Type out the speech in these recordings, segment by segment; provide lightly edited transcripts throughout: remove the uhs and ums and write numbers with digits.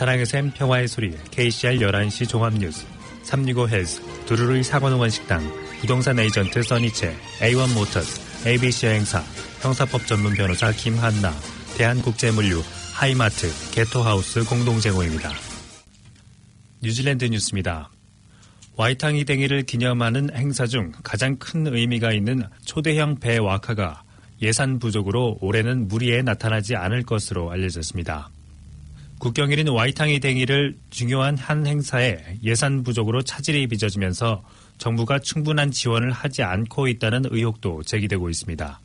사랑의 샘 평화의 소리 KCR 11시 종합뉴스 365 헬스 두루루이 사관원원 식당 부동산 에이전트 써니체 A1 모터스 ABC 여행사 형사법 전문 변호사 김한나 대한국제물류 하이마트 게토하우스 공동제공입니다. 뉴질랜드 뉴스입니다. 와이탕이 댕이를 기념하는 행사 중 가장 큰 의미가 있는 초대형 배 와카가 예산 부족으로 올해는 무리에 나타나지 않을 것으로 알려졌습니다. 국경일인 와이탕이 댕이를 중요한 한 행사에 예산 부족으로 차질이 빚어지면서 정부가 충분한 지원을 하지 않고 있다는 의혹도 제기되고 있습니다.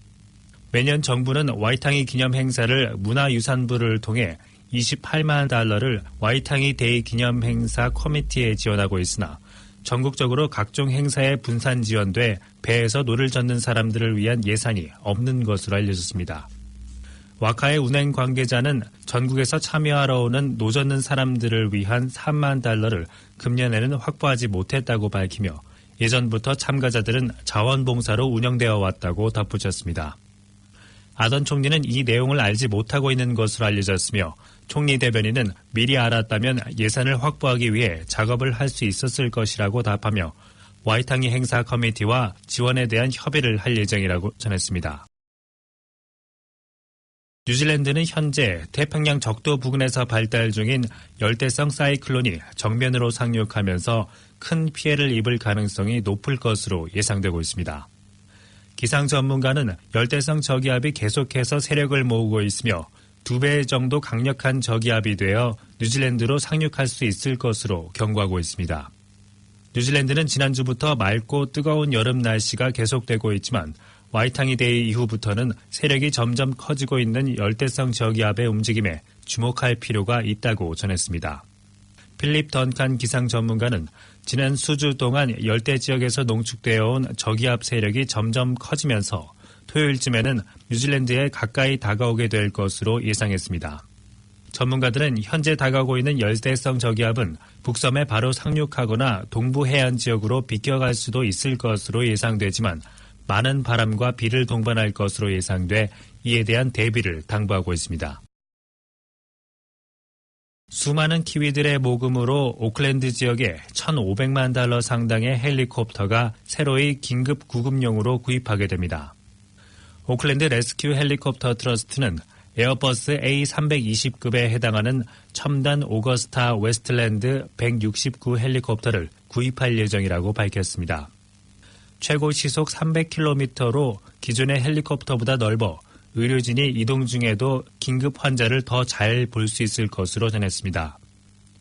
매년 정부는 와이탕이 기념 행사를 문화유산부를 통해 28만 달러를 와이탕이 데이 기념 행사 커미티에 지원하고 있으나 전국적으로 각종 행사에 분산 지원돼 배에서 노를 젓는 사람들을 위한 예산이 없는 것으로 알려졌습니다. 와카의 운행 관계자는 전국에서 참여하러 오는 노 젓는 사람들을 위한 3만 달러를 금년에는 확보하지 못했다고 밝히며 예전부터 참가자들은 자원봉사로 운영되어 왔다고 덧붙였습니다. 아던 총리는 이 내용을 알지 못하고 있는 것으로 알려졌으며 총리 대변인은 미리 알았다면 예산을 확보하기 위해 작업을 할 수 있었을 것이라고 답하며 와이탕이 행사 커미티와 지원에 대한 협의를 할 예정이라고 전했습니다. 뉴질랜드는 현재 태평양 적도 부근에서 발달 중인 열대성 사이클론이 정면으로 상륙하면서 큰 피해를 입을 가능성이 높을 것으로 예상되고 있습니다. 기상 전문가는 열대성 저기압이 계속해서 세력을 모으고 있으며 2배 정도 강력한 저기압이 되어 뉴질랜드로 상륙할 수 있을 것으로 경고하고 있습니다. 뉴질랜드는 지난주부터 맑고 뜨거운 여름 날씨가 계속되고 있지만 와이탕이 데이 이후부터는 세력이 점점 커지고 있는 열대성 저기압의 움직임에 주목할 필요가 있다고 전했습니다. 필립 던칸 기상 전문가는 지난 수주 동안 열대 지역에서 농축되어 온 저기압 세력이 점점 커지면서 토요일쯤에는 뉴질랜드에 가까이 다가오게 될 것으로 예상했습니다. 전문가들은 현재 다가오고 있는 열대성 저기압은 북섬에 바로 상륙하거나 동부 해안 지역으로 비껴갈 수도 있을 것으로 예상되지만 많은 바람과 비를 동반할 것으로 예상돼 이에 대한 대비를 당부하고 있습니다. 수많은 키위들의 모금으로 오클랜드 지역에 1,500만 달러 상당의 헬리콥터가 새로이 긴급 구급용으로 구입하게 됩니다. 오클랜드 레스큐 헬리콥터 트러스트는 에어버스 A320급에 해당하는 첨단 오거스타 웨스트랜드 169 헬리콥터를 구입할 예정이라고 밝혔습니다. 최고 시속 300km로 기존의 헬리콥터보다 넓어 의료진이 이동 중에도 긴급 환자를 더 잘 볼 수 있을 것으로 전했습니다.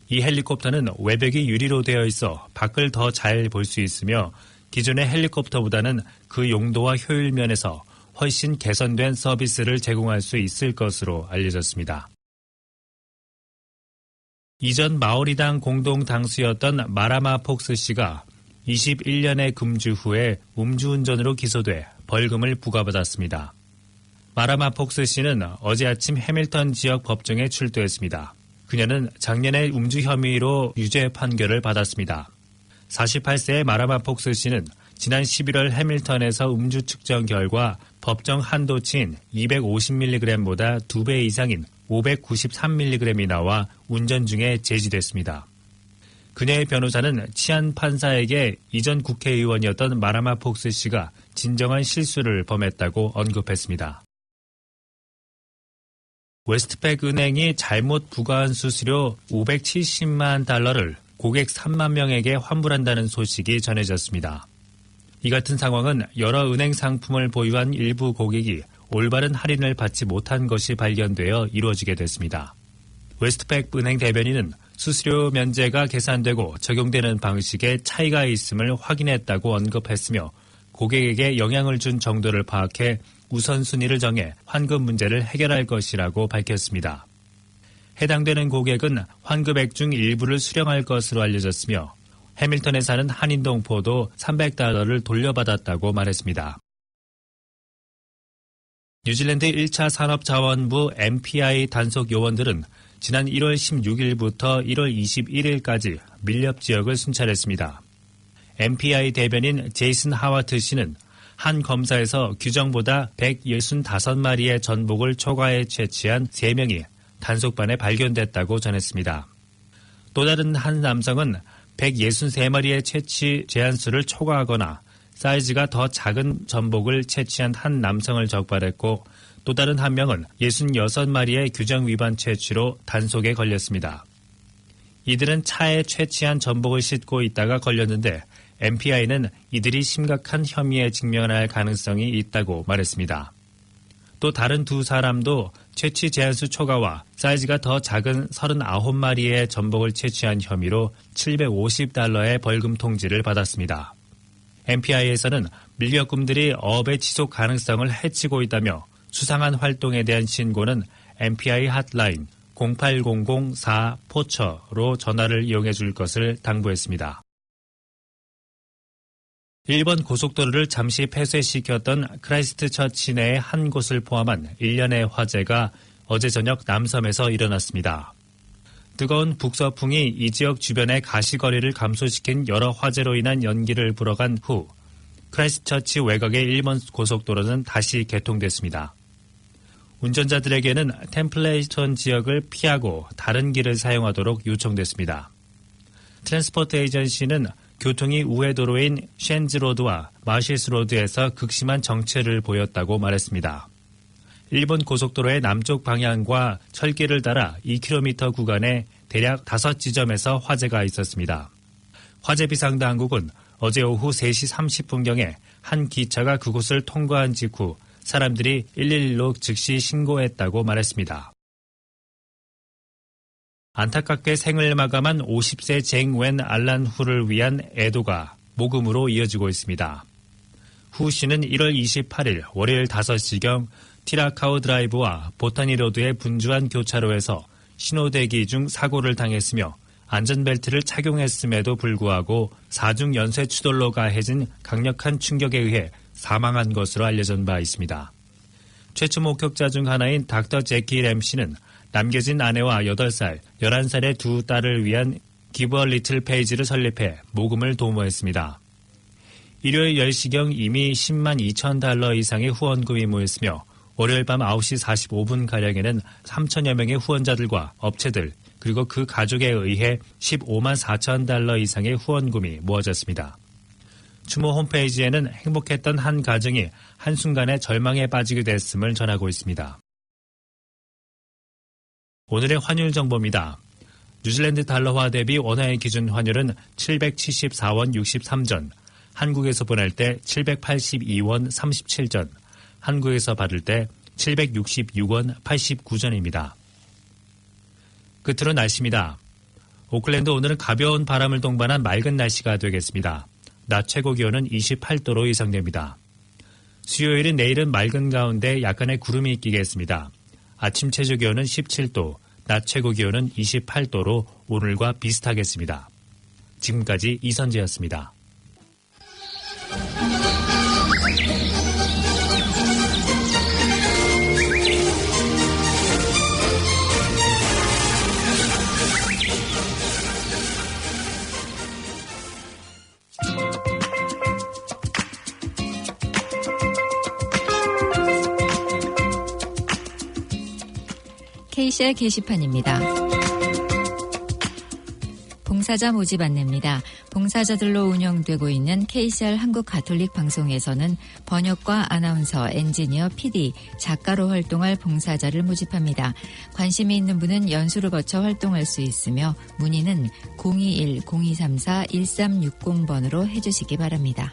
이 헬리콥터는 외벽이 유리로 되어 있어 밖을 더 잘 볼 수 있으며 기존의 헬리콥터보다는 그 용도와 효율 면에서 훨씬 개선된 서비스를 제공할 수 있을 것으로 알려졌습니다. 이전 마오리당 공동 당수였던 마라마 폭스 씨가 21년의 금주 후에 음주운전으로 기소돼 벌금을 부과받았습니다. 마라마 폭스 씨는 어제 아침 해밀턴 지역 법정에 출두했습니다. 그녀는 작년에 음주 혐의로 유죄 판결을 받았습니다. 48세의 마라마 폭스 씨는 지난 11월 해밀턴에서 음주 측정 결과 법정 한도치인 250mg보다 2배 이상인 593mg이 나와 운전 중에 제지됐습니다. 그녀의 변호사는 치안 판사에게 이전 국회의원이었던 마라마 폭스 씨가 진정한 실수를 범했다고 언급했습니다. 웨스트팩 은행이 잘못 부과한 수수료 570만 달러를 고객 3만 명에게 환불한다는 소식이 전해졌습니다. 이 같은 상황은 여러 은행 상품을 보유한 일부 고객이 올바른 할인을 받지 못한 것이 발견되어 이루어지게 됐습니다. 웨스트팩 은행 대변인은 수수료 면제가 계산되고 적용되는 방식에 차이가 있음을 확인했다고 언급했으며 고객에게 영향을 준 정도를 파악해 우선순위를 정해 환급 문제를 해결할 것이라고 밝혔습니다. 해당되는 고객은 환급액 중 일부를 수령할 것으로 알려졌으며 해밀턴에 사는 한인동포도 300달러를 돌려받았다고 말했습니다. 뉴질랜드 1차 산업자원부 MPI 단속 요원들은 지난 1월 16일부터 1월 21일까지 밀렵 지역을 순찰했습니다. MPI 대변인 제이슨 하와트 씨는 한 검사에서 규정보다 165마리의 전복을 초과해 채취한 3명이 단속반에 발견됐다고 전했습니다. 또 다른 한 남성은 163마리의 채취 제한수를 초과하거나 사이즈가 더 작은 전복을 채취한 한 남성을 적발했고 또 다른 한 명은 66마리의 규정 위반 채취로 단속에 걸렸습니다. 이들은 차에 채취한 전복을 싣고 있다가 걸렸는데 MPI는 이들이 심각한 혐의에 직면할 가능성이 있다고 말했습니다. 또 다른 두 사람도 채취 제한수 초과와 사이즈가 더 작은 39마리의 전복을 채취한 혐의로 $750의 벌금 통지를 받았습니다. MPI에서는 밀렵꾼들이 어업의 지속 가능성을 해치고 있다며 수상한 활동에 대한 신고는 MPI 핫라인 0800-4포처로 전화를 이용해 줄 것을 당부했습니다. 일본 고속도로를 잠시 폐쇄시켰던 크라이스트처치 내의 한 곳을 포함한 일련의 화재가 어제 저녁 남섬에서 일어났습니다. 뜨거운 북서풍이 이 지역 주변의 가시거리를 감소시킨 여러 화재로 인한 연기를 불어간 후 크라이스트처치 외곽의 일본 고속도로는 다시 개통됐습니다. 운전자들에게는 템플레이턴 지역을 피하고 다른 길을 사용하도록 요청됐습니다. 트랜스포트 에이전시는 교통이 우회 도로인 쉔즈로드와 마실스로드에서 극심한 정체를 보였다고 말했습니다. 일본 고속도로의 남쪽 방향과 철길을 따라 2km 구간에 대략 5지점에서 화재가 있었습니다. 화재비상당국은 어제 오후 3시 30분경에 한 기차가 그곳을 통과한 직후 사람들이 111로 즉시 신고했다고 말했습니다. 안타깝게 생을 마감한 50세 쟁웬 알란 후를 위한 애도가 모금으로 이어지고 있습니다. 후 씨는 1월 28일 월요일 5시경 티라카우 드라이브와 보타니로드의 분주한 교차로에서 신호대기 중 사고를 당했으며 안전벨트를 착용했음에도 불구하고 4중 연쇄 추돌로 가해진 강력한 충격에 의해 사망한 것으로 알려진 바 있습니다. 최초 목격자 중 하나인 닥터 제키 램 씨는 남겨진 아내와 8살, 11살의 두 딸을 위한 기브 어 리틀 페이지를 설립해 모금을 도모했습니다. 일요일 10시경 이미 10만 2천 달러 이상의 후원금이 모였으며 월요일 밤 9시 45분가량에는 3천여 명의 후원자들과 업체들 그리고 그 가족에 의해 15만 4천 달러 이상의 후원금이 모아졌습니다. 추모 홈페이지에는 행복했던 한 가정이 한순간에 절망에 빠지게 됐음을 전하고 있습니다. 오늘의 환율 정보입니다. 뉴질랜드 달러화 대비 원화의 기준 환율은 774원 63전, 한국에서 보낼 때 782원 37전, 한국에서 받을 때 766원 89전입니다. 끝으로 날씨입니다. 오클랜드 오늘은 가벼운 바람을 동반한 맑은 날씨가 되겠습니다. 낮 최고 기온은 28도로 예상됩니다. 수요일은 내일은 맑은 가운데 약간의 구름이 끼겠습니다. 아침 최저 기온은 17도, 낮 최고 기온은 28도로 오늘과 비슷하겠습니다. 지금까지 이선재였습니다. KCR 게시판입니다. 봉사자 모집 안내입니다. 봉사자들로 운영되고 있는 KCR 한국가톨릭 방송에서는 번역과 아나운서, 엔지니어, PD, 작가로 활동할 봉사자를 모집합니다. 관심이 있는 분은 연수를 거쳐 활동할 수 있으며 문의는 021-0234-1360번으로 해주시기 바랍니다.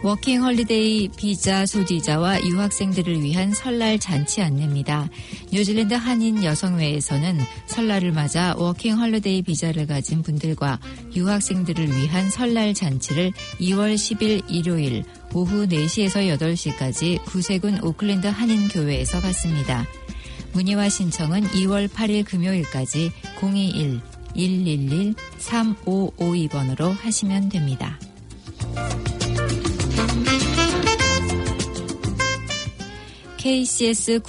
워킹 홀리데이 비자 소지자와 유학생들을 위한 설날 잔치 안내입니다. 뉴질랜드 한인 여성회에서는 설날을 맞아 워킹 홀리데이 비자를 가진 분들과 유학생들을 위한 설날 잔치를 2월 10일 일요일 오후 4시에서 8시까지 구세군 오클랜드 한인교회에서 갖습니다. 문의와 신청은 2월 8일 금요일까지 021-111-3552번으로 하시면 됩니다. KCS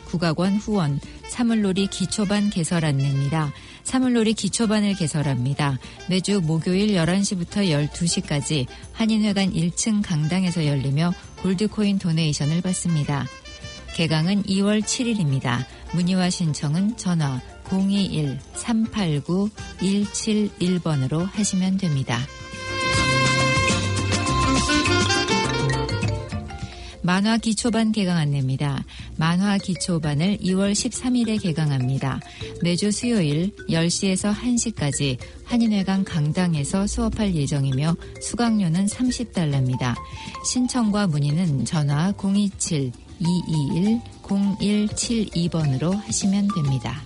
국악원 후원 사물놀이 기초반 개설 안내입니다. 사물놀이 기초반을 개설합니다. 매주 목요일 11시부터 12시까지 한인회관 1층 강당에서 열리며 골드코인 도네이션을 받습니다. 개강은 2월 7일입니다. 문의와 신청은 전화 021-389-171번으로 하시면 됩니다. 만화 기초반 개강 안내입니다. 만화 기초반을 2월 13일에 개강합니다. 매주 수요일 10시에서 1시까지 한인회관 강당에서 수업할 예정이며 수강료는 $30입니다. 신청과 문의는 전화 027-221-0172번으로 하시면 됩니다.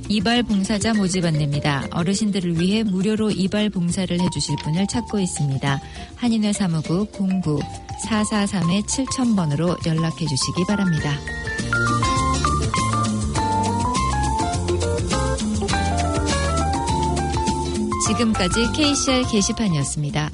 이발 봉사자 모집 안내입니다. 어르신들을 위해 무료로 이발 봉사를 해주실 분을 찾고 있습니다. 한인회 사무국 09-443-7000번으로 연락해 주시기 바랍니다. 지금까지 KCR 게시판이었습니다.